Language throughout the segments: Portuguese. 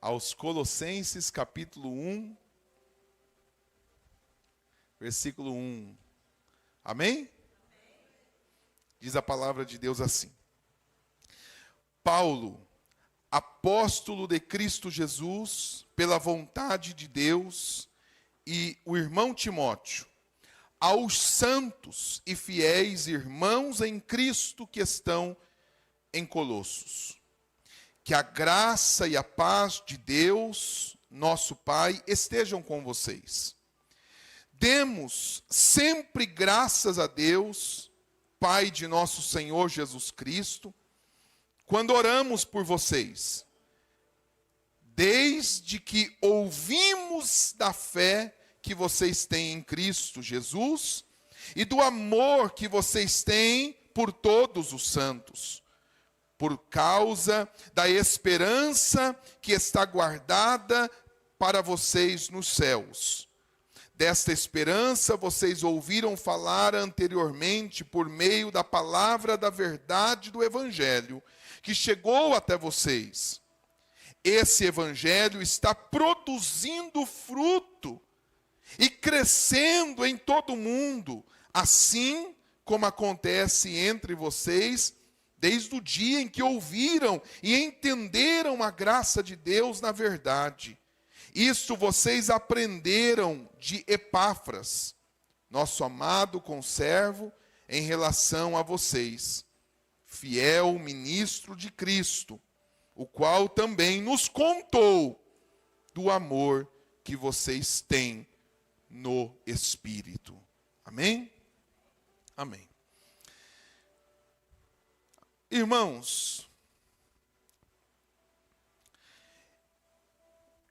aos Colossenses, capítulo 1, versículo 1. Amém? Diz a palavra de Deus assim: Paulo, apóstolo de Cristo Jesus, pela vontade de Deus, e o irmão Timóteo, aos santos e fiéis irmãos em Cristo que estão em Colossos. Que a graça e a paz de Deus, nosso Pai, estejam com vocês. Demos sempre graças a Deus, Pai de nosso Senhor Jesus Cristo, quando oramos por vocês, desde que ouvimos da fé que vocês têm em Cristo Jesus e do amor que vocês têm por todos os santos, por causa da esperança que está guardada para vocês nos céus. Desta esperança vocês ouviram falar anteriormente por meio da palavra da verdade do Evangelho, que chegou até vocês. Esse Evangelho está produzindo fruto e crescendo em todo o mundo, assim como acontece entre vocês, desde o dia em que ouviram e entenderam a graça de Deus na verdade. Isso vocês aprenderam de Epáfras, nosso amado conservo, em relação a vocês, fiel ministro de Cristo, o qual também nos contou do amor que vocês têm no Espírito. Amém? Amém. Irmãos,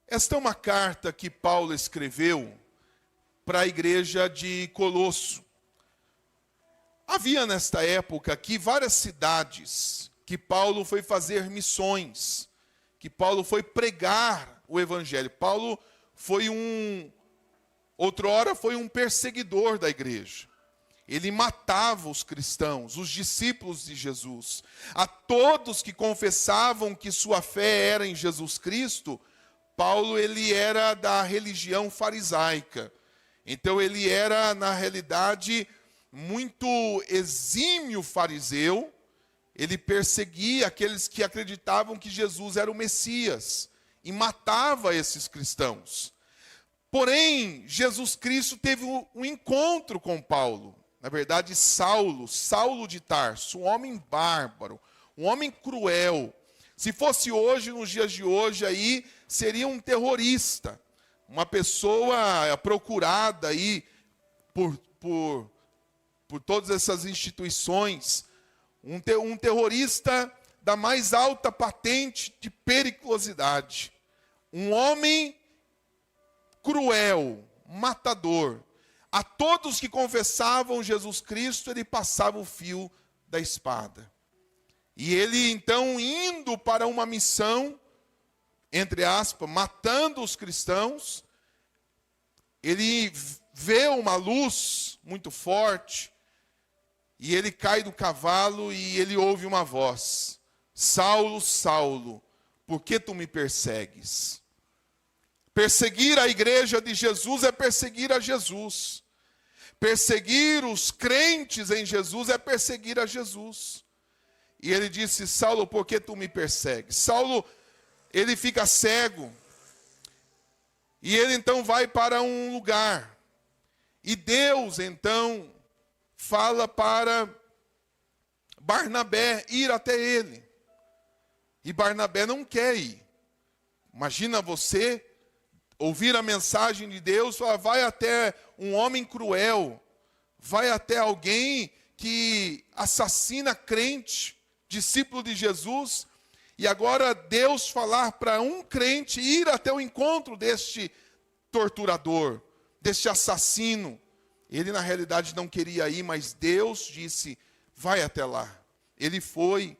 esta é uma carta que Paulo escreveu para a igreja de Colosso. Havia nesta época aqui várias cidades que Paulo foi fazer missões, que Paulo foi pregar o evangelho. Paulo foi outrora foi um perseguidor da igreja. Ele matava os cristãos, os discípulos de Jesus. A todos que confessavam que sua fé era em Jesus Cristo, Paulo ele era da religião farisaica. Então ele era, na realidade, muito exímio fariseu. Ele perseguia aqueles que acreditavam que Jesus era o Messias e matava esses cristãos. Porém, Jesus Cristo teve um encontro com Paulo. Na verdade, Saulo de Tarso, um homem bárbaro, um homem cruel. Se fosse hoje, nos dias de hoje, aí seria um terrorista, uma pessoa procurada aí por todas essas instituições, um terrorista da mais alta patente de periculosidade, um homem cruel, matador. A todos que confessavam Jesus Cristo, ele passava o fio da espada. E ele, então, indo para uma missão, entre aspas, matando os cristãos, ele vê uma luz muito forte, e ele cai do cavalo e ele ouve uma voz: Saulo, Saulo, por que tu me persegues? Perseguir a igreja de Jesus é perseguir a Jesus. Perseguir os crentes em Jesus é perseguir a Jesus. E ele disse: Saulo, por que tu me persegues? Saulo, ele fica cego. E ele então vai para um lugar. E Deus então fala para Barnabé ir até ele. E Barnabé não quer ir. Imagina você ouvir a mensagem de Deus, falar: vai até um homem cruel, vai até alguém que assassina crente, discípulo de Jesus, e agora Deus falar para um crente ir até o encontro deste torturador, deste assassino. Ele na realidade não queria ir, mas Deus disse: vai até lá. Ele foi,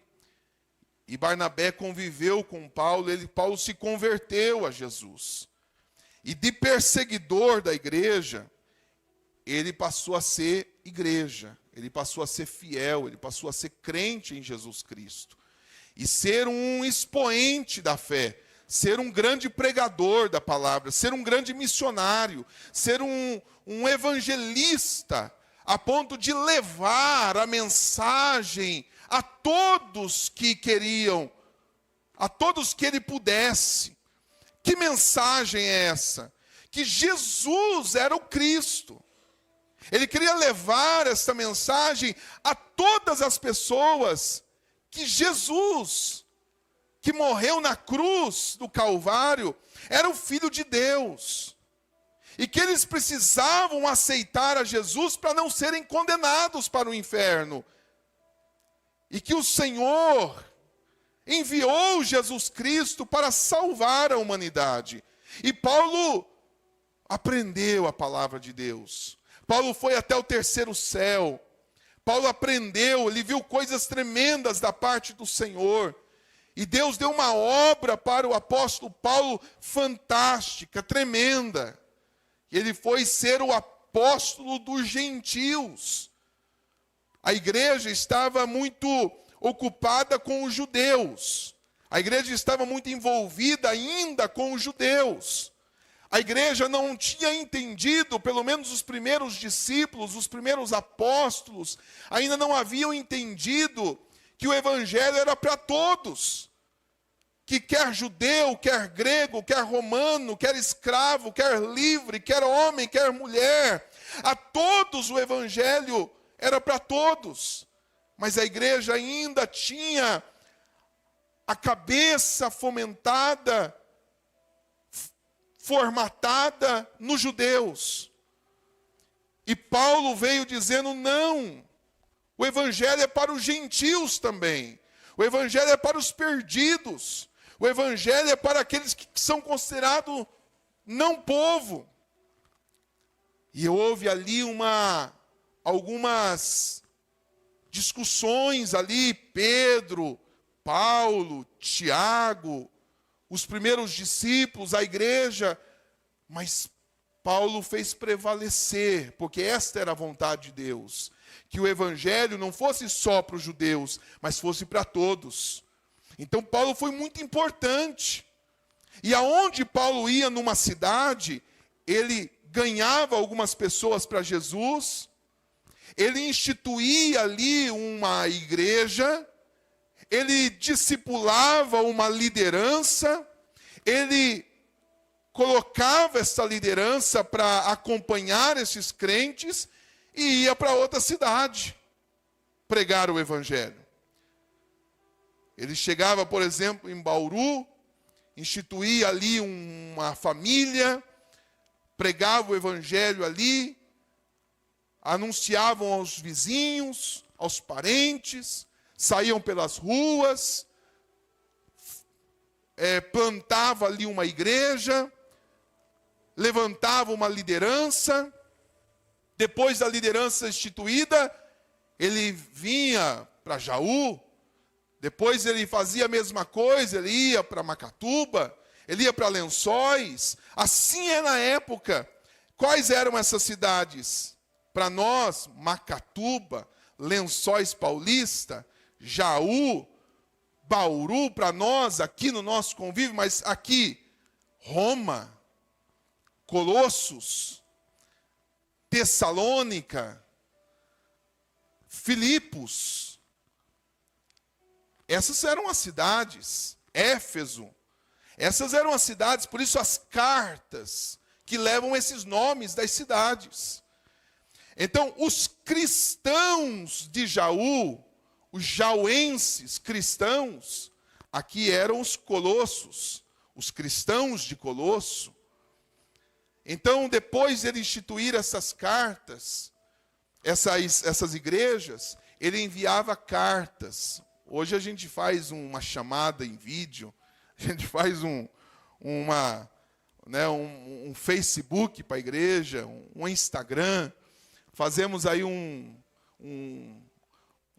e Barnabé conviveu com Paulo, Paulo se converteu a Jesus. E de perseguidor da igreja, ele passou a ser igreja, ele passou a ser fiel, ele passou a ser crente em Jesus Cristo. E ser um expoente da fé, ser um grande pregador da palavra, ser um grande missionário, ser um evangelista, a ponto de levar a mensagem a todos que queriam, a todos que ele pudesse. Que mensagem é essa? Que Jesus era o Cristo. Ele queria levar essa mensagem a todas as pessoas, que Jesus, que morreu na cruz do Calvário, era o Filho de Deus. E que eles precisavam aceitar a Jesus para não serem condenados para o inferno. E que o Senhor enviou Jesus Cristo para salvar a humanidade. E Paulo aprendeu a palavra de Deus. Paulo foi até o terceiro céu. Paulo aprendeu, ele viu coisas tremendas da parte do Senhor. E Deus deu uma obra para o apóstolo Paulo fantástica, tremenda. Ele foi ser o apóstolo dos gentios. A igreja estava muito ocupada com os judeus. A igreja estava muito envolvida ainda com os judeus. A igreja não tinha entendido, pelo menos os primeiros discípulos, os primeiros apóstolos, ainda não haviam entendido que o evangelho era para todos. Que quer judeu, quer grego, quer romano, quer escravo, quer livre, quer homem, quer mulher, a todos o evangelho era para todos. Mas a igreja ainda tinha a cabeça fomentada, formatada nos judeus. E Paulo veio dizendo, não, o evangelho é para os gentios também. O evangelho é para os perdidos. O evangelho é para aqueles que são considerados não povo. E houve ali algumas discussões ali, Pedro, Paulo, Tiago, os primeiros discípulos, a igreja, mas Paulo fez prevalecer, porque esta era a vontade de Deus, que o evangelho não fosse só para os judeus, mas fosse para todos. Então Paulo foi muito importante. E aonde Paulo ia numa cidade, ele ganhava algumas pessoas para Jesus, ele instituía ali uma igreja, ele discipulava uma liderança, ele colocava essa liderança para acompanhar esses crentes e ia para outra cidade pregar o evangelho. Ele chegava, por exemplo, em Bauru, instituía ali uma família, pregava o evangelho ali, anunciavam aos vizinhos, aos parentes, saíam pelas ruas, plantava ali uma igreja, levantava uma liderança. Depois da liderança instituída, ele vinha para Jaú. Depois ele fazia a mesma coisa, ele ia para Macatuba, ele ia para Lençóis. Assim é na época. Quais eram essas cidades? Para nós, Macatuba, Lençóis Paulista, Jaú, Bauru, para nós, aqui no nosso convívio, mas aqui, Roma, Colossos, Tessalônica, Filipos. Essas eram as cidades, Éfeso. Essas eram as cidades, por isso as cartas que levam esses nomes das cidades. Então, os cristãos de Jaú, os jauenses cristãos, aqui eram os colossos, os cristãos de Colosso. Então, depois de ele instituir essas cartas, essas igrejas, ele enviava cartas. Hoje a gente faz uma chamada em vídeo, a gente faz um Facebook para a igreja, um Instagram, fazemos aí um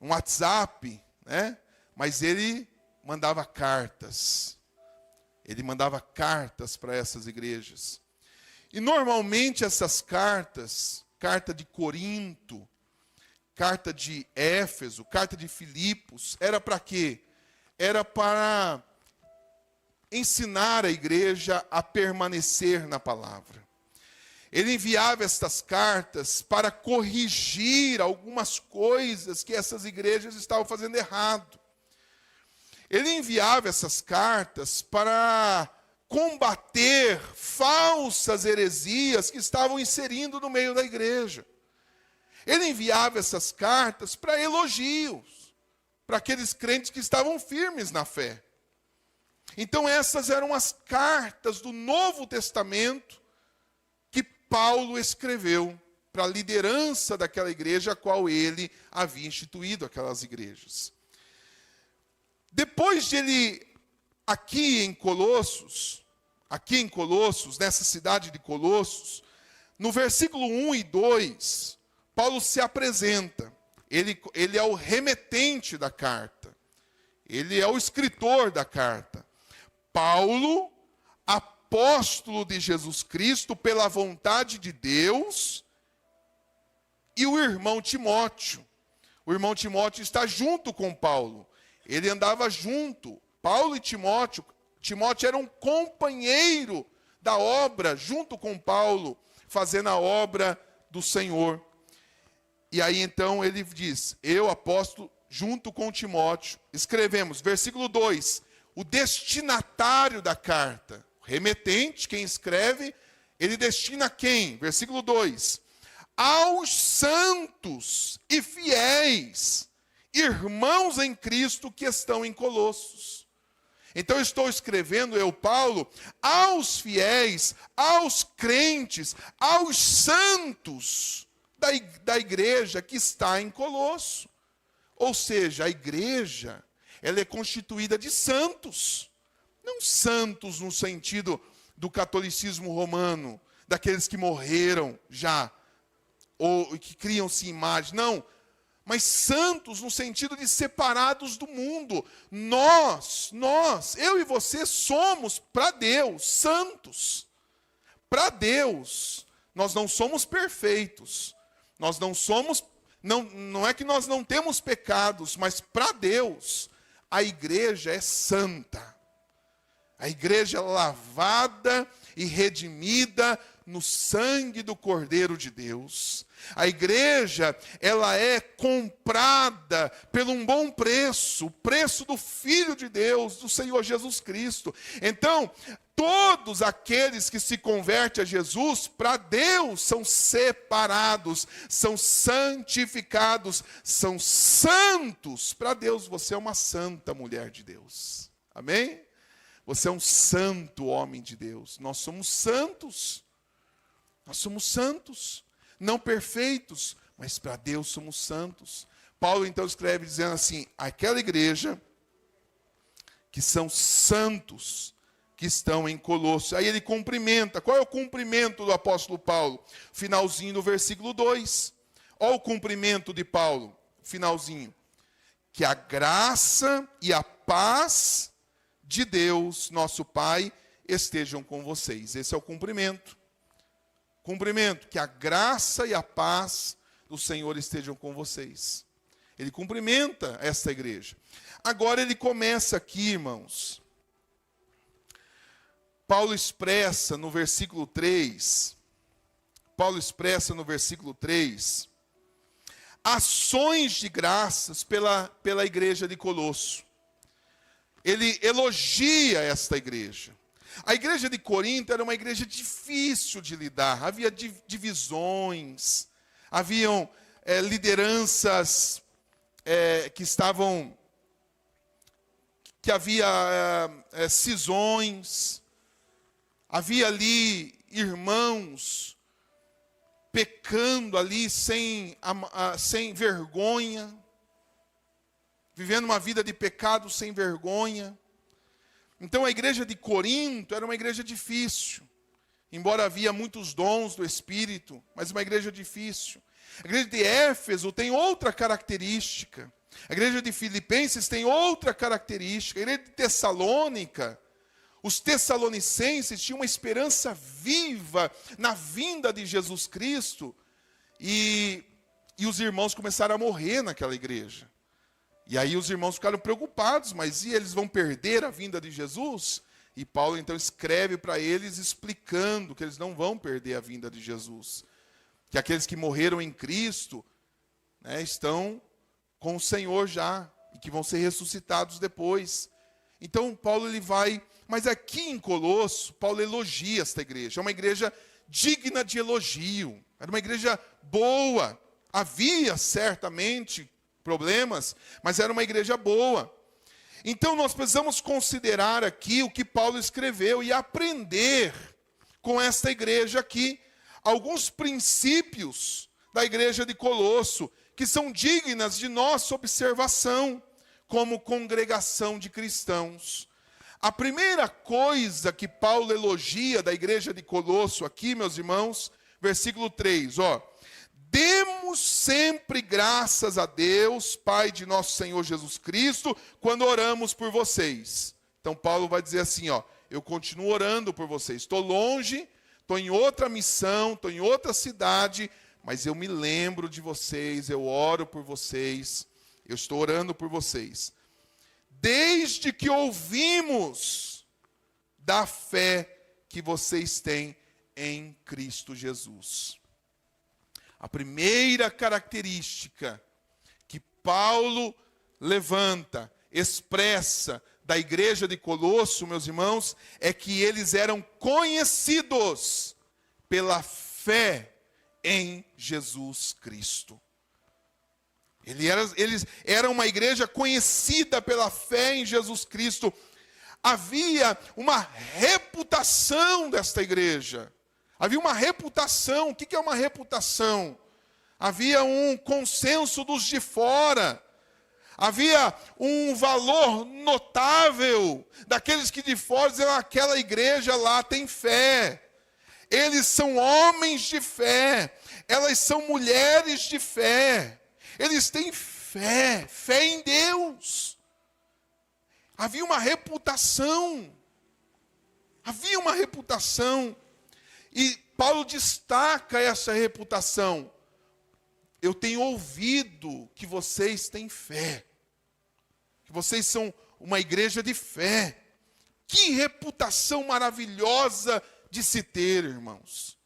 WhatsApp, né? Mas ele mandava cartas. Ele mandava cartas para essas igrejas. E normalmente essas cartas, carta de Corinto, carta de Éfeso, carta de Filipos, era para quê? Era para ensinar a igreja a permanecer na palavra. Ele enviava estas cartas para corrigir algumas coisas que essas igrejas estavam fazendo errado. Ele enviava essas cartas para combater falsas heresias que estavam inserindo no meio da igreja. Ele enviava essas cartas para elogios, para aqueles crentes que estavam firmes na fé. Então essas eram as cartas do Novo Testamento que Paulo escreveu para a liderança daquela igreja a qual ele havia instituído aquelas igrejas. Depois de ele, aqui em Colossos, nessa cidade de Colossos, no versículo 1 e 2, Paulo se apresenta. Ele é o remetente da carta. Ele é o escritor da carta. Paulo, apóstolo de Jesus Cristo, pela vontade de Deus, e o irmão Timóteo. O irmão Timóteo está junto com Paulo. Ele andava junto. Paulo e Timóteo. Timóteo era um companheiro da obra, junto com Paulo, fazendo a obra do Senhor. E aí então ele diz, eu, apóstolo, junto com Timóteo, escrevemos, versículo 2, o destinatário da carta, o remetente, quem escreve, ele destina a quem? Versículo 2, aos santos e fiéis, irmãos em Cristo que estão em Colossos. Então eu estou escrevendo, eu, Paulo, aos fiéis, aos crentes, aos santos da igreja que está em Colosso. Ou seja, a igreja, ela é constituída de santos. Não santos no sentido do catolicismo romano, daqueles que morreram já, ou que criam-se imagens. Não, mas santos no sentido de separados do mundo. Nós, eu e você somos para Deus santos. Para Deus, nós não somos perfeitos. Nós não somos, não é que nós não temos pecados, mas para Deus, a igreja é santa. A igreja é lavada e redimida no sangue do Cordeiro de Deus. A igreja, ela é comprada pelo um bom preço, o preço do Filho de Deus, do Senhor Jesus Cristo. Então, todos aqueles que se convertem a Jesus, para Deus, são separados, são santificados, são santos. Para Deus, você é uma santa mulher de Deus. Amém? Você é um santo homem de Deus. Nós somos santos. Nós somos santos. Não perfeitos, mas para Deus somos santos. Paulo então escreve dizendo assim, aquela igreja que são santos, que estão em Colossos. Aí ele cumprimenta. Qual é o cumprimento do apóstolo Paulo? Finalzinho no versículo 2. Olha o cumprimento de Paulo, finalzinho. Que a graça e a paz de Deus, nosso Pai, estejam com vocês. Esse é o cumprimento. Cumprimento, que a graça e a paz do Senhor estejam com vocês. Ele cumprimenta esta igreja. Agora ele começa aqui, irmãos. Paulo expressa no versículo 3, ações de graças pela igreja de Colosso. Ele elogia esta igreja. A igreja de Corinto era uma igreja difícil de lidar. Havia divisões, haviam lideranças que havia cisões, havia ali irmãos pecando ali sem vergonha, vivendo uma vida de pecado sem vergonha. Então a igreja de Corinto era uma igreja difícil, embora havia muitos dons do Espírito, mas uma igreja difícil. A igreja de Éfeso tem outra característica. A igreja de Filipenses tem outra característica. A igreja de Tessalônica, os tessalonicenses tinham uma esperança viva na vinda de Jesus Cristo, e os irmãos começaram a morrer naquela igreja. E aí os irmãos ficaram preocupados, mas e eles vão perder a vinda de Jesus? E Paulo então escreve para eles explicando que eles não vão perder a vinda de Jesus. Que aqueles que morreram em Cristo, né, estão com o Senhor já, e que vão ser ressuscitados depois. Então Paulo ele vai, mas aqui em Colosso, Paulo elogia esta igreja. É uma igreja digna de elogio, era uma igreja boa. Havia certamente problemas, mas era uma igreja boa. Então nós precisamos considerar aqui o que Paulo escreveu e aprender com esta igreja aqui alguns princípios da igreja de Colosso que são dignas de nossa observação como congregação de cristãos. A primeira coisa que Paulo elogia da igreja de Colosso aqui, meus irmãos, versículo 3, demos sempre graças a Deus, Pai de nosso Senhor Jesus Cristo, quando oramos por vocês. Então Paulo vai dizer assim, eu continuo orando por vocês. Estou longe, estou em outra missão, estou em outra cidade, mas eu me lembro de vocês, eu oro por vocês, eu estou orando por vocês. Desde que ouvimos da fé que vocês têm em Cristo Jesus. A primeira característica que Paulo levanta, expressa da igreja de Colosso, meus irmãos, é que eles eram conhecidos pela fé em Jesus Cristo. Eles eram uma igreja conhecida pela fé em Jesus Cristo. Havia uma reputação desta igreja. Havia uma reputação. O que é uma reputação? Havia um consenso dos de fora. Havia um valor notável daqueles que de fora diziam, aquela igreja lá tem fé. Eles são homens de fé. Elas são mulheres de fé. Eles têm fé, fé em Deus. Havia uma reputação. Havia uma reputação. E Paulo destaca essa reputação. Eu tenho ouvido que vocês têm fé. Que vocês são uma igreja de fé. Que reputação maravilhosa de se ter, irmãos.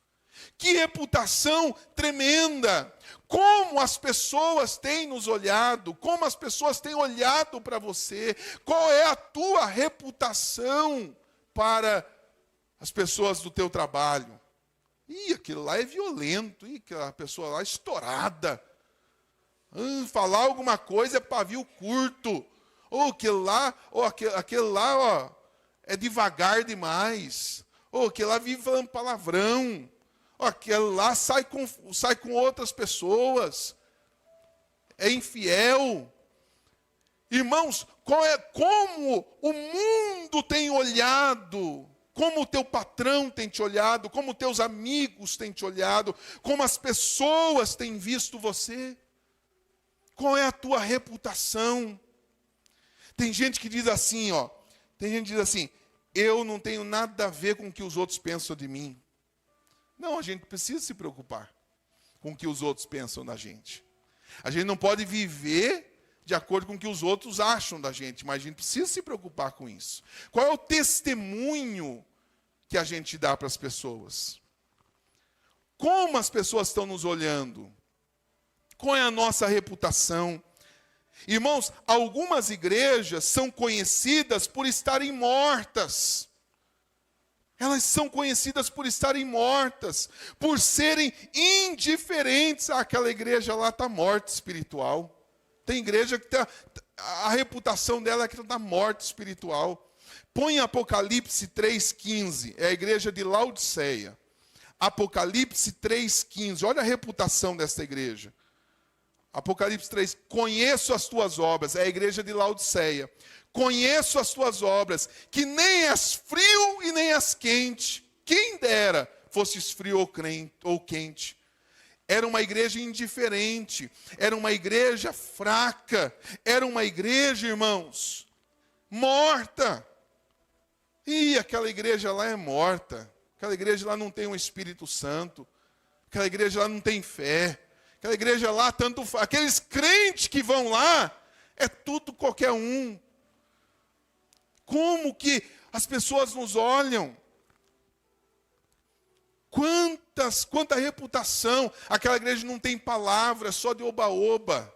Que reputação tremenda. Como as pessoas têm nos olhado, como as pessoas têm olhado para você, qual é a tua reputação para as pessoas do teu trabalho? Aquilo lá é violento, aquela pessoa lá é estourada. Falar alguma coisa é pavio curto, aquele lá, é devagar demais, aquele lá vive falando palavrão. Aquele lá sai com outras pessoas, é infiel. Irmãos, como o mundo tem olhado, como o teu patrão tem te olhado, como teus amigos têm te olhado, como as pessoas têm visto você? Qual é a tua reputação? Tem gente que diz assim, eu não tenho nada a ver com o que os outros pensam de mim. Não, a gente precisa se preocupar com o que os outros pensam da gente. A gente não pode viver de acordo com o que os outros acham da gente, mas a gente precisa se preocupar com isso. Qual é o testemunho que a gente dá para as pessoas? Como as pessoas estão nos olhando? Qual é a nossa reputação? Irmãos, algumas igrejas são conhecidas por estarem mortas. Elas são conhecidas por estarem mortas, por serem indiferentes. Aquela igreja lá está morta espiritual. Tem igreja que a reputação dela é que está morta espiritual. Põe Apocalipse 3,15, é a igreja de Laodiceia. Apocalipse 3,15, olha a reputação desta igreja. Apocalipse 3, conheço as tuas obras, é a igreja de Laodiceia. Conheço as tuas obras, que nem és frio e nem és quente. Quem dera fosses frio ou quente. Era uma igreja indiferente, era uma igreja fraca, era uma igreja, irmãos, morta. Aquela igreja lá é morta, aquela igreja lá não tem um Espírito Santo, aquela igreja lá não tem fé, aquela igreja lá, aqueles crentes que vão lá, é tudo qualquer um. Como que as pessoas nos olham? Quanta reputação. Aquela igreja não tem palavra, só de oba-oba.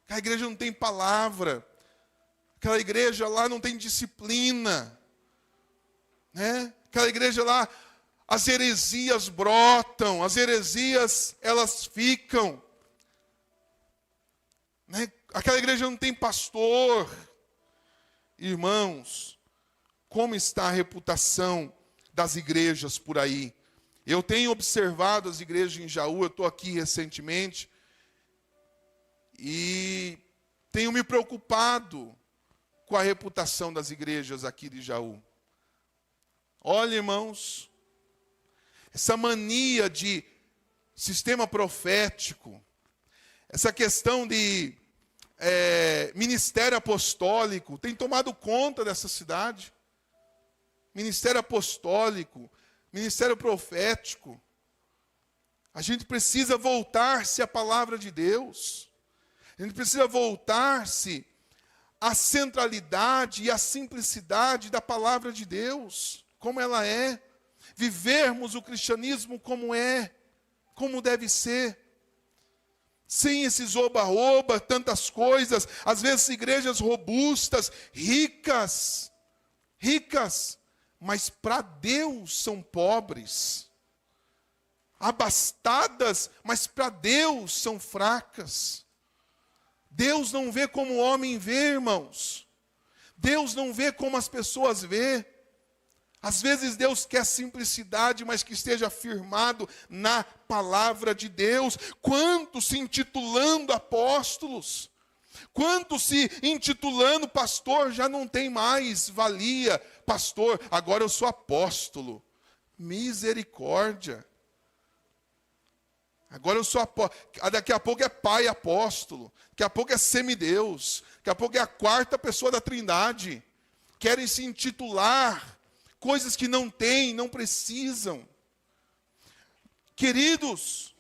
Aquela igreja não tem palavra. Aquela igreja lá não tem disciplina. Né? Aquela igreja lá, as heresias brotam, as heresias, elas ficam. Né? Aquela igreja não tem pastor. Irmãos, como está a reputação das igrejas por aí? Eu tenho observado as igrejas em Jaú, eu estou aqui recentemente, e tenho me preocupado com a reputação das igrejas aqui de Jaú. Olha, irmãos, essa mania de sistema profético, essa questão de ministério apostólico, tem tomado conta dessa cidade. Ministério apostólico, ministério profético. A gente precisa voltar-se à palavra de Deus. A gente precisa voltar-se à centralidade e à simplicidade da palavra de Deus, como ela é. Vivermos o cristianismo como é, como deve ser. Sem esses oba-oba, tantas coisas, às vezes igrejas robustas, ricas, mas para Deus são pobres. Abastadas, mas para Deus são fracas. Deus não vê como o homem vê, irmãos. Deus não vê como as pessoas vê. Às vezes Deus quer simplicidade, mas que esteja firmado na palavra de Deus. Quantos se intitulando apóstolos, quantos se intitulando pastor, já não tem mais valia. Pastor, agora eu sou apóstolo. Misericórdia. Agora eu sou apóstolo. Daqui a pouco é pai apóstolo. Daqui a pouco é semideus. Daqui a pouco é a quarta pessoa da Trindade. Querem se intitular coisas que não têm, não precisam. Queridos,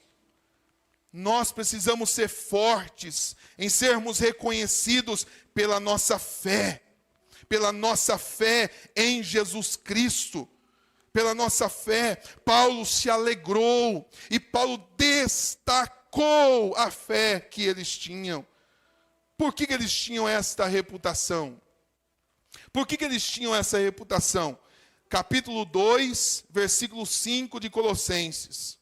nós precisamos ser fortes em sermos reconhecidos pela nossa fé em Jesus Cristo, pela nossa fé. Paulo se alegrou e Paulo destacou a fé que eles tinham. Por que eles tinham esta reputação? Por que eles tinham essa reputação? Capítulo 2, versículo 5 de Colossenses.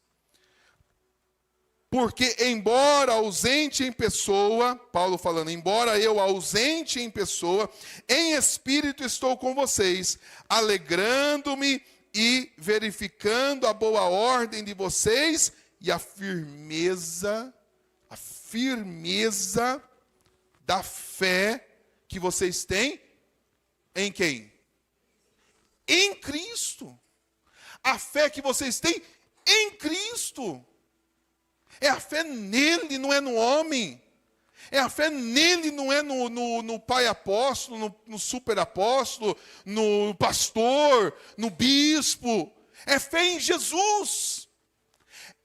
Porque embora ausente em pessoa, Paulo falando, embora eu ausente em pessoa, em espírito estou com vocês, alegrando-me e verificando a boa ordem de vocês e a firmeza da fé que vocês têm em quem? Em Cristo. A fé que vocês têm em Cristo. É a fé nele, não é no homem. É a fé nele, não é no pai apóstolo, no super apóstolo, no pastor, no bispo. É fé em Jesus.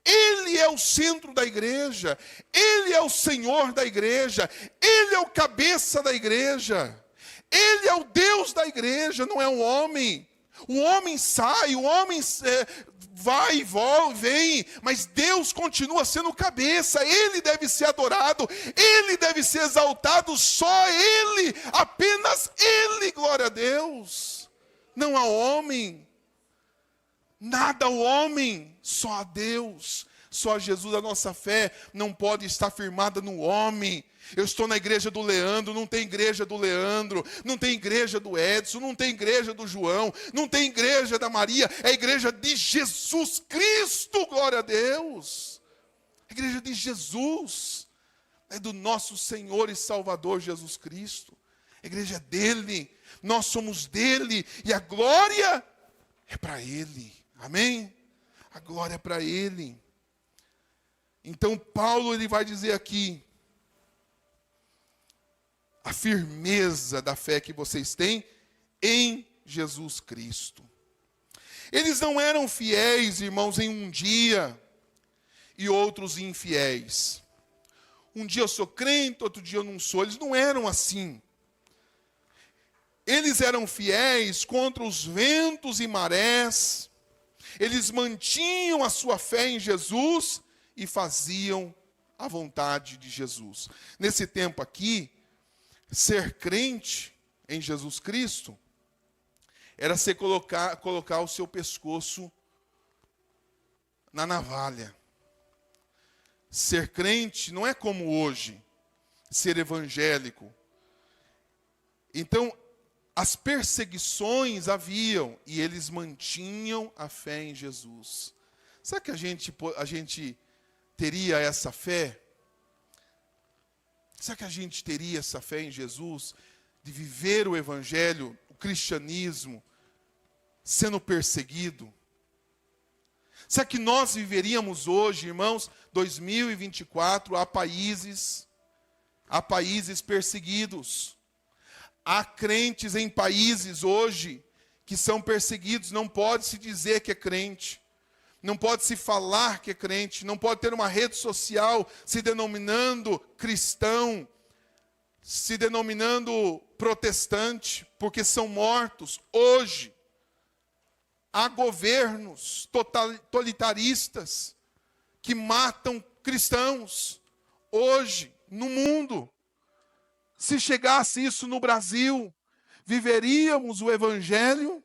Ele é o centro da igreja. Ele é o Senhor da igreja. Ele é o cabeça da igreja. Ele é o Deus da igreja, não é um homem. O homem sai, o homem vai e volta, vem, mas Deus continua sendo cabeça. Ele deve ser adorado, Ele deve ser exaltado, só Ele, apenas Ele, glória a Deus. Não há homem, nada ao homem, só a Deus, só a Jesus. A nossa fé não pode estar firmada no homem. Eu estou na igreja do Leandro, não tem igreja do Leandro, não tem igreja do Edson, não tem igreja do João, não tem igreja da Maria, é a igreja de Jesus Cristo, glória a Deus. A igreja de Jesus, é do nosso Senhor e Salvador Jesus Cristo. A igreja é dele, nós somos dele e a glória é para ele, amém? A glória é para ele. Então Paulo ele vai dizer aqui, a firmeza da fé que vocês têm em Jesus Cristo. Eles não eram fiéis, irmãos, em um dia e outros infiéis. Um dia eu sou crente, outro dia eu não sou. Eles não eram assim. Eles eram fiéis contra os ventos e marés. Eles mantinham a sua fé em Jesus e faziam a vontade de Jesus. Nesse tempo aqui, ser crente em Jesus Cristo era você colocar o seu pescoço na navalha. Ser crente não é como hoje, ser evangélico. Então, as perseguições haviam e eles mantinham a fé em Jesus. Será que a gente teria essa fé? Será que a gente teria essa fé em Jesus? De viver o evangelho, o cristianismo, sendo perseguido? Será que nós viveríamos hoje, irmãos, 2024, há países perseguidos. Há crentes em países hoje que são perseguidos. Não pode se dizer que é crente. Não pode se falar que é crente. Não pode ter uma rede social se denominando cristão, se denominando protestante, porque são mortos. Hoje, há governos totalitaristas que matam cristãos. Hoje, no mundo. Se chegasse isso no Brasil, viveríamos o evangelho,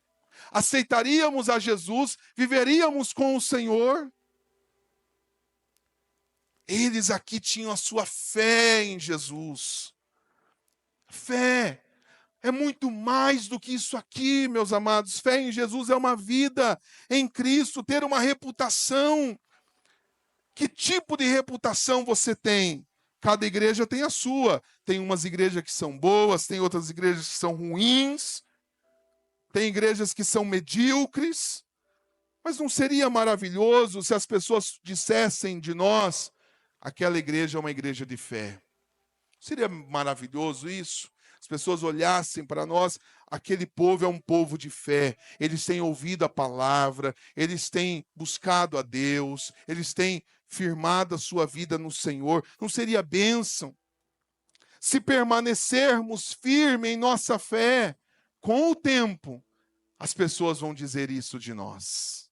aceitaríamos a Jesus, viveríamos com o Senhor. Eles aqui tinham a sua fé em Jesus. Fé é muito mais do que isso aqui, meus amados. Fé em Jesus é uma vida em Cristo, ter uma reputação. Que tipo de reputação você tem? Cada igreja tem a sua. Tem umas igrejas que são boas, tem outras igrejas que são ruins, tem igrejas que são medíocres. Mas não seria maravilhoso se as pessoas dissessem de nós, aquela igreja é uma igreja de fé? Seria maravilhoso isso? As pessoas olhassem para nós, aquele povo é um povo de fé. Eles têm ouvido a palavra, eles têm buscado a Deus, eles têm firmado a sua vida no Senhor. Não seria bênção? Se permanecermos firmes em nossa fé, com o tempo, as pessoas vão dizer isso de nós.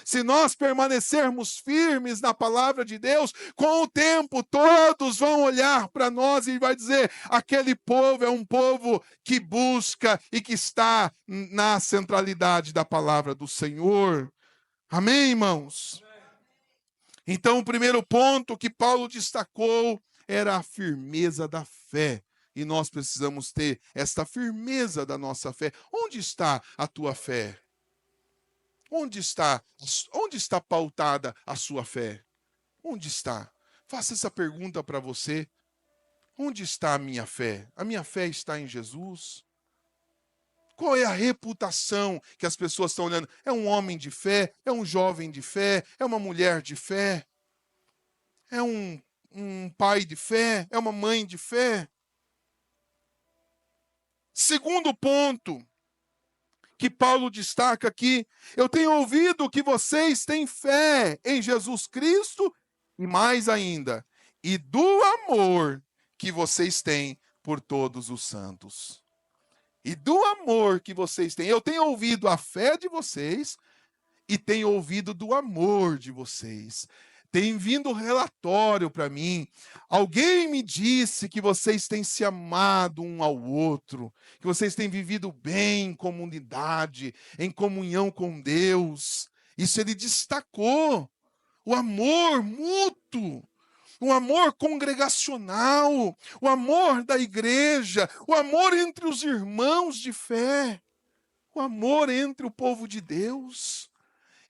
Se nós permanecermos firmes na palavra de Deus, com o tempo todos vão olhar para nós e vai dizer, aquele povo é um povo que busca e que está na centralidade da palavra do Senhor. Amém, irmãos? Então, o primeiro ponto que Paulo destacou era a firmeza da fé. E nós precisamos ter esta firmeza da nossa fé. Onde está a tua fé? Onde está pautada a sua fé? Onde está? Faça essa pergunta para você. Onde está a minha fé? A minha fé está em Jesus? Qual é a reputação que as pessoas estão olhando? É um homem de fé? É um jovem de fé? É uma mulher de fé? É um pai de fé? É uma mãe de fé? Segundo ponto que Paulo destaca aqui, eu tenho ouvido que vocês têm fé em Jesus Cristo e mais ainda, e do amor que vocês têm por todos os santos. E do amor que vocês têm. Eu tenho ouvido a fé de vocês e tenho ouvido do amor de vocês. Tem vindo relatório para mim. Alguém me disse que vocês têm se amado um ao outro, que vocês têm vivido bem em comunidade, em comunhão com Deus. Isso ele destacou. O amor mútuo, o amor congregacional, o amor da igreja, o amor entre os irmãos de fé, o amor entre o povo de Deus.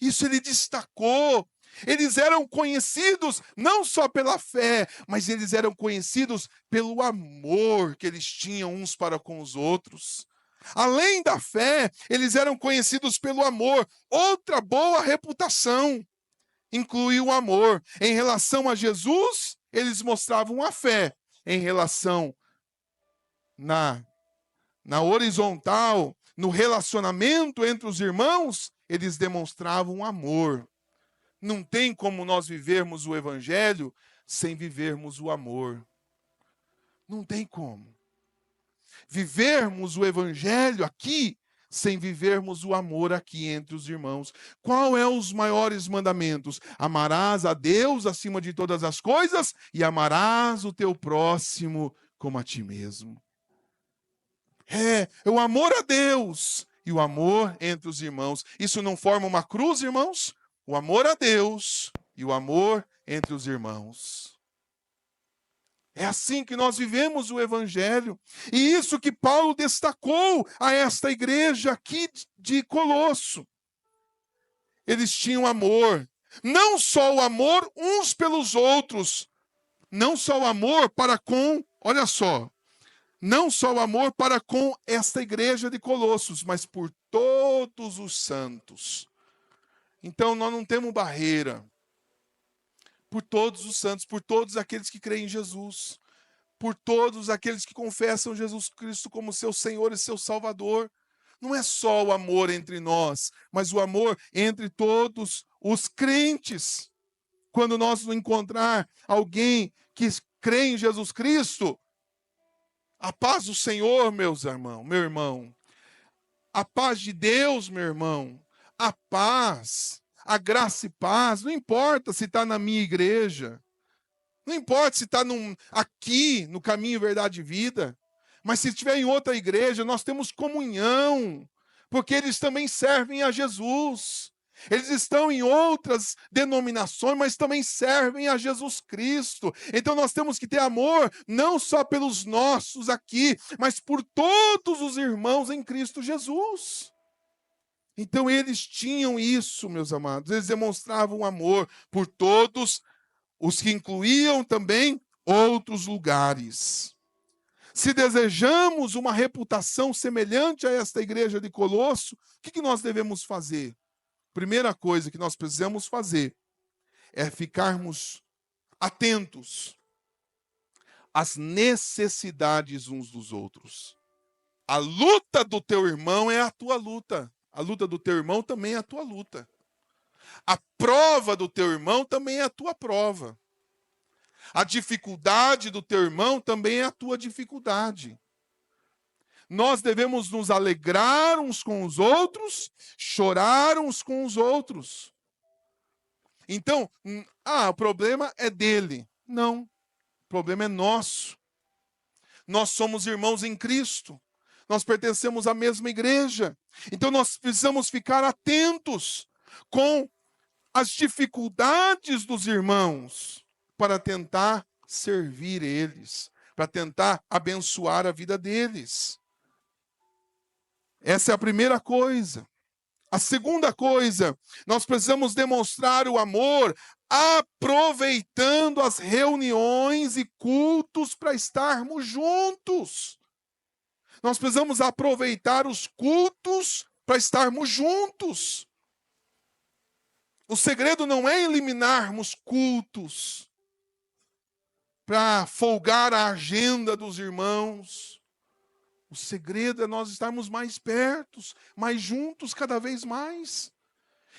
Isso ele destacou. Eles eram conhecidos não só pela fé, mas eles eram conhecidos pelo amor que eles tinham uns para com os outros. Além da fé, eles eram conhecidos pelo amor. Outra boa reputação incluía o amor. Em relação a Jesus, eles mostravam a fé. Em relação na horizontal, no relacionamento entre os irmãos, eles demonstravam amor. Não tem como nós vivermos o evangelho sem vivermos o amor. Não tem como. vivermos o evangelho aqui sem vivermos o amor aqui entre os irmãos. Qual é os maiores mandamentos? Amarás a Deus acima de todas as coisas e amarás o teu próximo como a ti mesmo. É o amor a Deus e o amor entre os irmãos. Isso não forma uma cruz, irmãos? O amor a Deus e o amor entre os irmãos. É assim que nós vivemos o evangelho. E isso que Paulo destacou a esta igreja aqui de Colosso. Eles tinham amor. Não só o amor uns pelos outros. Não só o amor para com, olha só, não só o amor para com esta igreja de Colossos, mas por todos os santos. Então nós não temos barreira. Por todos os santos, por todos aqueles que creem em Jesus, por todos aqueles que confessam Jesus Cristo como seu Senhor e seu Salvador. Não é só o amor entre nós, mas o amor entre todos os crentes. Quando nós encontrar alguém que crê em Jesus Cristo, a paz do Senhor, meu irmão, a paz de Deus, meu irmão, a paz, a graça e paz, não importa se está na minha igreja, não importa se está aqui no Caminho, Verdade e Vida, mas se estiver em outra igreja, nós temos comunhão, porque eles também servem a Jesus. Eles estão em outras denominações, mas também servem a Jesus Cristo. Então nós temos que ter amor, não só pelos nossos aqui, mas por todos os irmãos em Cristo Jesus. Então eles tinham isso, meus amados. Eles demonstravam amor por todos, os que incluíam também outros lugares. Se desejamos uma reputação semelhante a esta igreja de Colosso, o que nós devemos fazer? Primeira coisa que nós precisamos fazer é ficarmos atentos às necessidades uns dos outros. A luta do teu irmão é a tua luta. A luta do teu irmão também é a tua luta. A prova do teu irmão também é a tua prova. A dificuldade do teu irmão também é a tua dificuldade. Nós devemos nos alegrar uns com os outros, chorar uns com os outros. Então, o problema é dele. Não, o problema é nosso. Nós somos irmãos em Cristo. Nós pertencemos à mesma igreja. Então, nós precisamos ficar atentos com as dificuldades dos irmãos para tentar servir eles, para tentar abençoar a vida deles. Essa é a primeira coisa. A segunda coisa, nós precisamos demonstrar o amor aproveitando as reuniões e cultos para estarmos juntos. Nós precisamos aproveitar os cultos para estarmos juntos. O segredo não é eliminarmos cultos para folgar a agenda dos irmãos. O segredo é nós estarmos mais perto, mais juntos cada vez mais.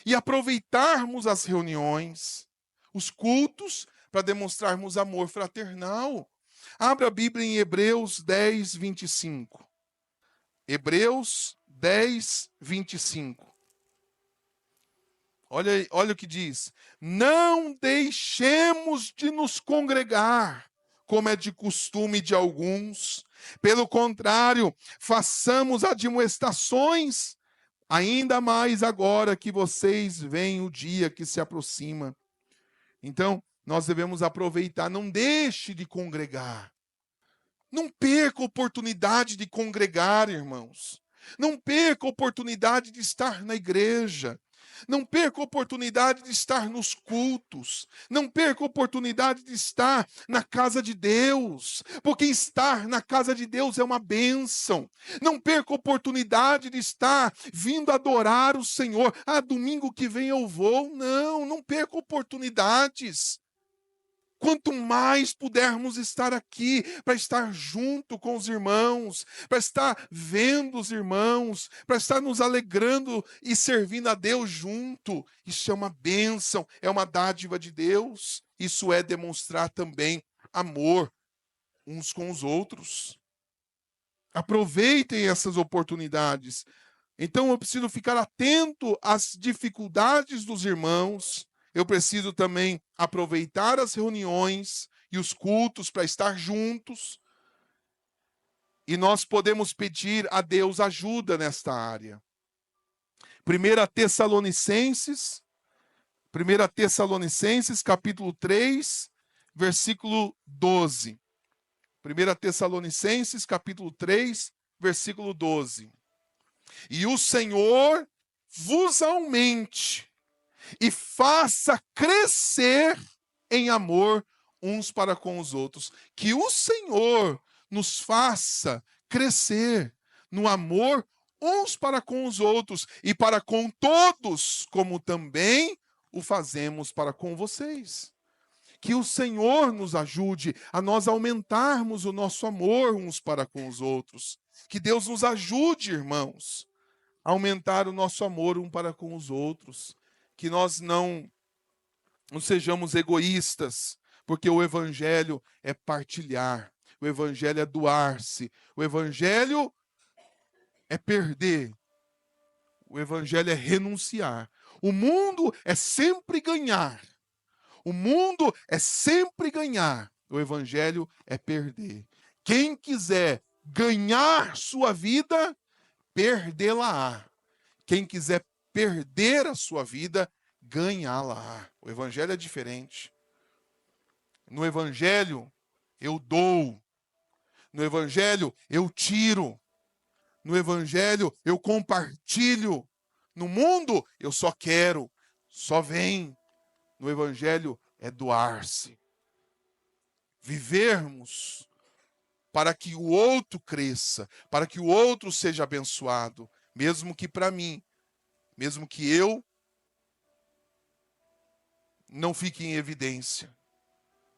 E aproveitarmos as reuniões, os cultos, para demonstrarmos amor fraternal. Abra a Bíblia em Hebreus 10, 25. Hebreus 10, 25. Olha o que diz. Não deixemos de nos congregar, como é de costume de alguns. Pelo contrário, façamos admoestações, ainda mais agora que vocês veem o dia que se aproxima. Então, nós devemos aproveitar, não deixe de congregar. Não perca a oportunidade de congregar, irmãos. Não perca a oportunidade de estar na igreja. Não perca a oportunidade de estar nos cultos. Não perca a oportunidade de estar na casa de Deus. Porque estar na casa de Deus é uma bênção. Não perca a oportunidade de estar vindo adorar o Senhor. Domingo que vem eu vou. Não perca oportunidades. Quanto mais pudermos estar aqui, para estar junto com os irmãos, para estar vendo os irmãos, para estar nos alegrando e servindo a Deus junto, isso é uma bênção, é uma dádiva de Deus. Isso é demonstrar também amor uns com os outros. Aproveitem essas oportunidades. Então eu preciso ficar atento às dificuldades dos irmãos. Eu preciso também aproveitar as reuniões e os cultos para estar juntos. E nós podemos pedir a Deus ajuda nesta área. 1 Tessalonicenses, capítulo 3, versículo 12. 1 Tessalonicenses, capítulo 3, versículo 12. E o Senhor vos aumente e faça crescer em amor uns para com os outros. Que o Senhor nos faça crescer no amor uns para com os outros e para com todos, como também o fazemos para com vocês. Que o Senhor nos ajude a nós aumentarmos o nosso amor uns para com os outros. Que Deus nos ajude, irmãos, a aumentar o nosso amor um para com os outros. Que nós não sejamos egoístas, porque o Evangelho é partilhar, o Evangelho é doar-se, o Evangelho é perder, o Evangelho é renunciar. O mundo é sempre ganhar. O mundo é sempre ganhar. O Evangelho é perder. Quem quiser ganhar sua vida, perdê-la-á. Quem quiser perder a sua vida, ganhá-la-á. O Evangelho é diferente. No Evangelho, eu dou. No Evangelho, eu tiro. No Evangelho, eu compartilho. No mundo, eu só quero, só vem. No Evangelho, é doar-se. Vivermos para que o outro cresça, para que o outro seja abençoado, mesmo que para mim, mesmo que eu não fique em evidência,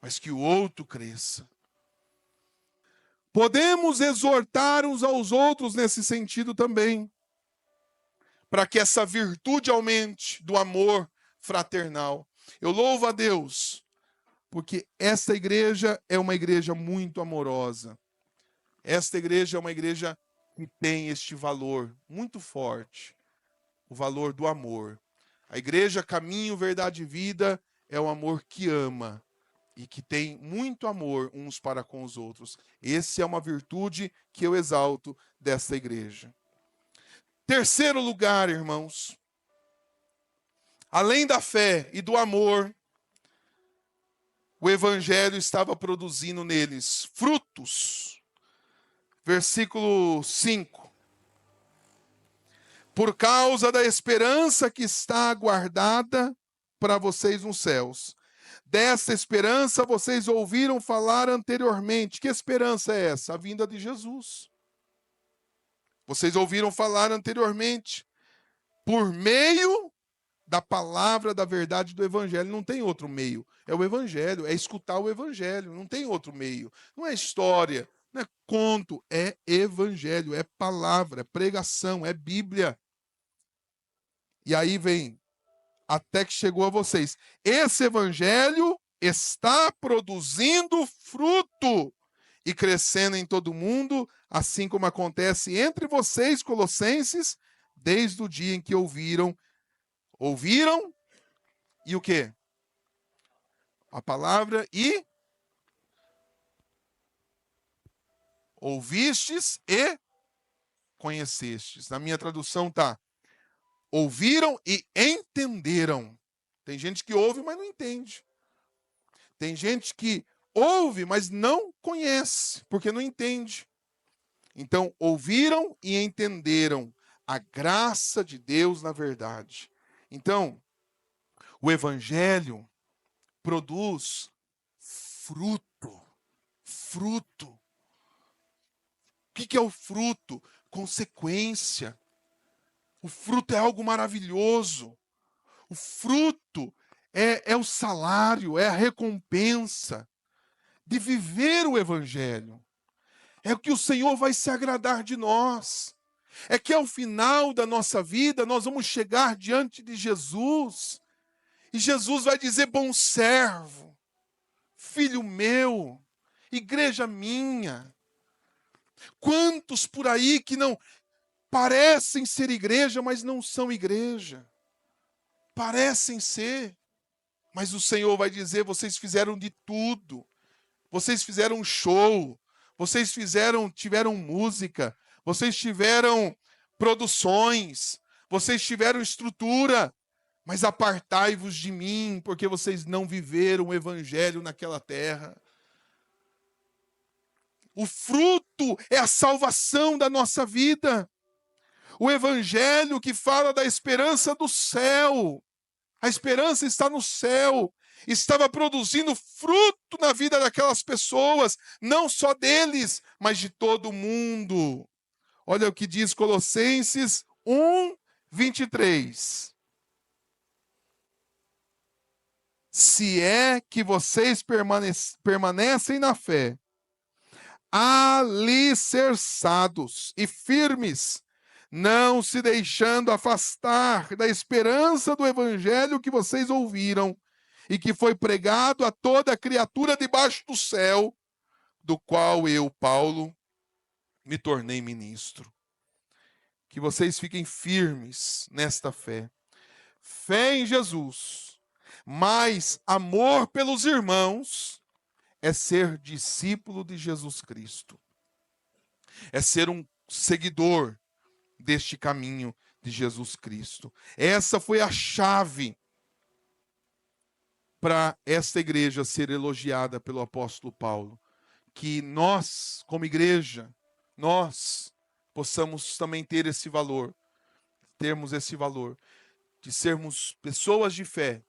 mas que o outro cresça. Podemos exortar uns aos outros nesse sentido também, para que essa virtude aumente do amor fraternal. Eu louvo a Deus, porque esta igreja é uma igreja muito amorosa. Esta igreja é uma igreja que tem este valor muito forte, o valor do amor. A igreja Caminho, Verdade e Vida é um amor que ama e que tem muito amor uns para com os outros. Essa é uma virtude que eu exalto desta igreja. Terceiro lugar, irmãos, além da fé e do amor, o Evangelho estava produzindo neles frutos. Versículo 5. Por causa da esperança que está guardada para vocês nos céus. Dessa esperança vocês ouviram falar anteriormente. Que esperança é essa? A vinda de Jesus. Vocês ouviram falar anteriormente. Por meio da palavra da verdade do Evangelho. Não tem outro meio. É o Evangelho, é escutar o Evangelho. Não tem outro meio. Não é história, não é conto, é Evangelho, é palavra, é pregação, é Bíblia. E aí vem, até que chegou a vocês. Esse Evangelho está produzindo fruto e crescendo em todo mundo, assim como acontece entre vocês, colossenses, desde o dia em que ouviram e o quê? A palavra e ouvistes e conhecestes. Na minha tradução tá, ouviram e entenderam. Tem gente que ouve, mas não entende. Tem gente que ouve, mas não conhece, porque não entende. Então, ouviram e entenderam a graça de Deus na verdade. Então, o Evangelho produz fruto. Fruto. O que é o fruto? Consequência. O fruto é algo maravilhoso. O fruto é o salário, é a recompensa de viver o Evangelho. É o que o Senhor vai se agradar de nós. É que ao final da nossa vida nós vamos chegar diante de Jesus. E Jesus vai dizer: bom servo, filho meu, igreja minha. Quantos por aí que não parecem ser igreja, mas não são igreja. Parecem ser, mas o Senhor vai dizer: vocês fizeram de tudo. Vocês fizeram show, vocês tiveram música, vocês tiveram produções, vocês tiveram estrutura, mas apartai-vos de mim, porque vocês não viveram o evangelho naquela terra. O fruto é a salvação da nossa vida. O evangelho que fala da esperança do céu. A esperança está no céu. Estava produzindo fruto na vida daquelas pessoas, não só deles, mas de todo mundo. Olha o que diz Colossenses 1:23. Se é que vocês permanecem na fé, alicerçados e firmes, não se deixando afastar da esperança do evangelho que vocês ouviram e que foi pregado a toda criatura debaixo do céu, do qual eu, Paulo, me tornei ministro. Que vocês fiquem firmes nesta fé. Fé em Jesus, mas amor pelos irmãos é ser discípulo de Jesus Cristo. É ser um seguidor deste caminho de Jesus Cristo. Essa foi a chave para esta igreja ser elogiada pelo apóstolo Paulo. Que nós, como igreja, nós possamos também ter esse valor, termos esse valor, de sermos pessoas de fé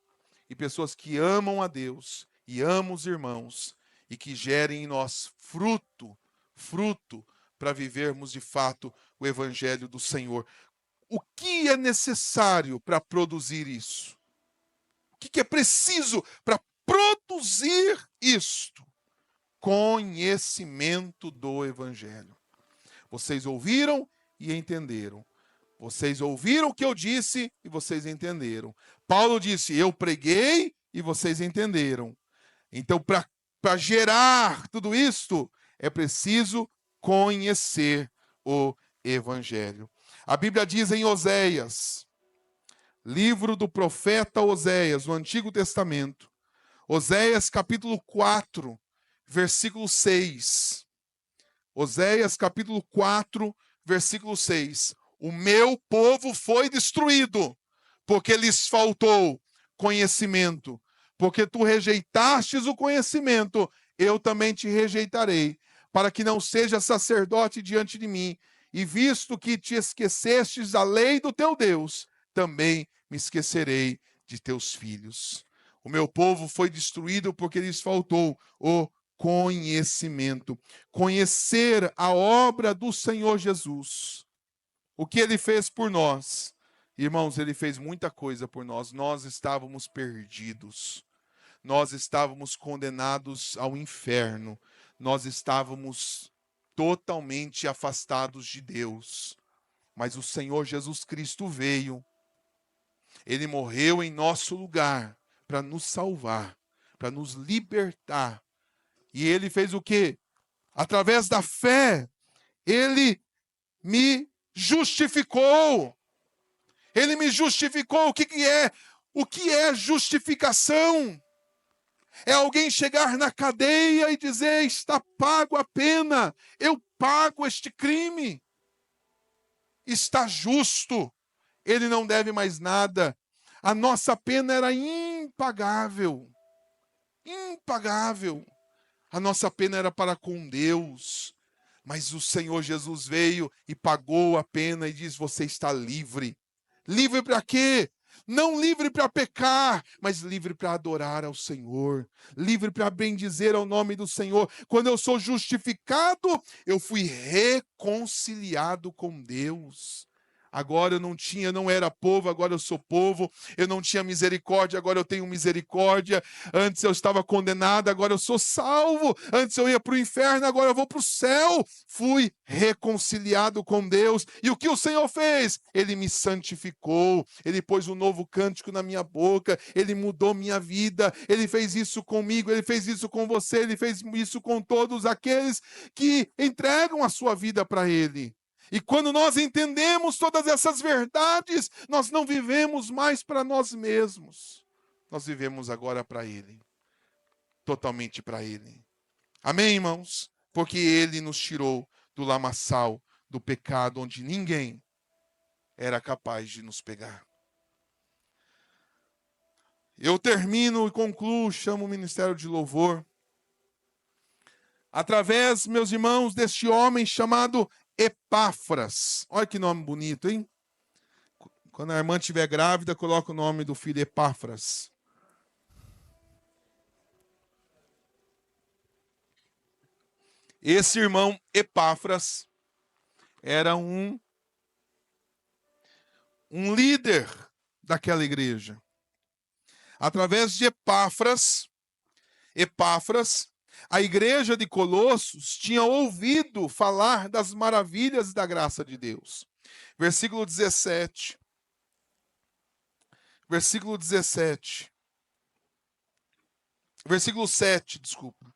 e pessoas que amam a Deus e amam os irmãos e que gerem em nós fruto para vivermos de fato o evangelho do Senhor. O que é necessário para produzir isso? O que é preciso para produzir isto? Conhecimento do evangelho. Vocês ouviram e entenderam. Vocês ouviram o que eu disse e vocês entenderam. Paulo disse: eu preguei e vocês entenderam. Então, para gerar tudo isto, é preciso conhecer o evangelho. A Bíblia diz em Oséias, livro do profeta Oséias, no Antigo Testamento, Oséias capítulo 4, versículo 6. Oséias capítulo 4, versículo 6. O meu povo foi destruído, porque lhes faltou conhecimento. Porque tu rejeitastes o conhecimento, eu também te rejeitarei, para que não seja sacerdote diante de mim. E visto que te esquecestes da lei do teu Deus, também me esquecerei de teus filhos. O meu povo foi destruído porque lhes faltou o conhecimento. Conhecer a obra do Senhor Jesus. O que ele fez por nós. Irmãos, ele fez muita coisa por nós. Nós estávamos perdidos. Nós estávamos condenados ao inferno. Nós estávamos totalmente afastados de Deus. Mas o Senhor Jesus Cristo veio. Ele morreu em nosso lugar para nos salvar, para nos libertar. E ele fez o quê? Através da fé, ele me justificou. Ele me justificou. O que é? O que é justificação? É alguém chegar na cadeia e dizer: está pago a pena, eu pago este crime. Está justo, ele não deve mais nada. A nossa pena era impagável. Impagável. A nossa pena era para com Deus. Mas o Senhor Jesus veio e pagou a pena e diz: você está livre. Livre para quê? Não livre para pecar, mas livre para adorar ao Senhor. Livre para bendizer ao nome do Senhor. Quando eu sou justificado, eu fui reconciliado com Deus. Agora eu não era povo, agora eu sou povo. Eu não tinha misericórdia, agora eu tenho misericórdia. Antes eu estava condenado, agora eu sou salvo. Antes eu ia para o inferno, agora eu vou para o céu. Fui reconciliado com Deus. E o que o Senhor fez? Ele me santificou. Ele pôs um novo cântico na minha boca. Ele mudou minha vida. Ele fez isso comigo, ele fez isso com você, ele fez isso com todos aqueles que entregam a sua vida para ele. E quando nós entendemos todas essas verdades, nós não vivemos mais para nós mesmos. Nós vivemos agora para ele. Totalmente para ele. Amém, irmãos? Porque ele nos tirou do lamaçal, do pecado, onde ninguém era capaz de nos pegar. Eu termino e concluo, chamo o ministério de louvor. Através, meus irmãos, deste homem chamado Epáfras. Olha que nome bonito, hein? Quando a irmã estiver grávida, coloca o nome do filho Epáfras. Esse irmão Epáfras era um líder daquela igreja. Através de Epáfras, a igreja de Colossos tinha ouvido falar das maravilhas da graça de Deus. Versículo 17. Versículo 17. Versículo 7, desculpa.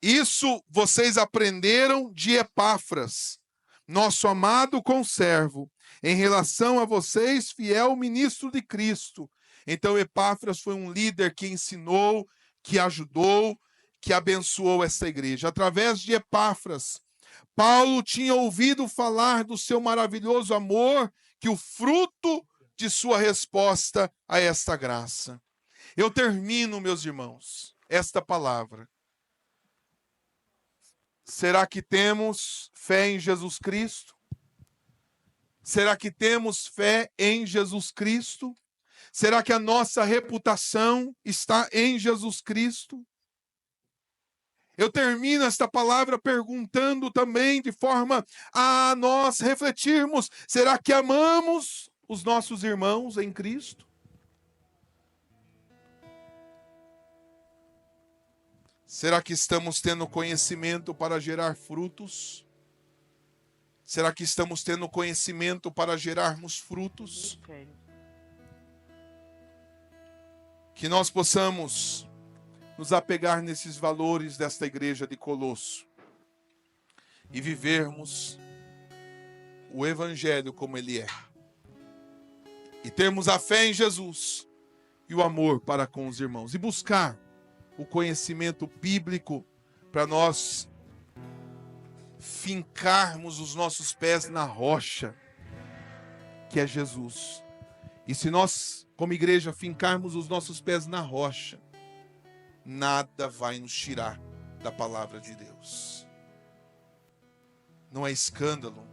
Isso vocês aprenderam de Epáfras, nosso amado conservo, em relação a vocês, fiel ministro de Cristo. Então Epáfras foi um líder que ensinou, que ajudou, que abençoou essa igreja. Através de Epáfras, Paulo tinha ouvido falar do seu maravilhoso amor, que o fruto de sua resposta a esta graça. Eu termino, meus irmãos, esta palavra. Será que temos fé em Jesus Cristo? Será que temos fé em Jesus Cristo? Será que a nossa reputação está em Jesus Cristo? Eu termino esta palavra perguntando também de forma a nós refletirmos: será que amamos os nossos irmãos em Cristo? Será que estamos tendo conhecimento para gerar frutos? Será que estamos tendo conhecimento para gerarmos frutos? Que nós possamos nos apegar nesses valores desta igreja de Colosso e vivermos o Evangelho como ele é. E termos a fé em Jesus e o amor para com os irmãos. E buscar o conhecimento bíblico para nós fincarmos os nossos pés na rocha, que é Jesus. E se nós, como igreja, fincarmos os nossos pés na rocha, nada vai nos tirar da palavra de Deus. Não é escândalo,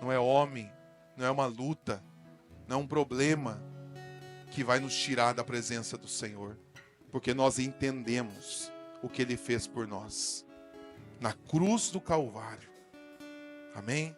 não é homem, não é uma luta, não é um problema que vai nos tirar da presença do Senhor, porque nós entendemos o que Ele fez por nós na cruz do Calvário. Amém?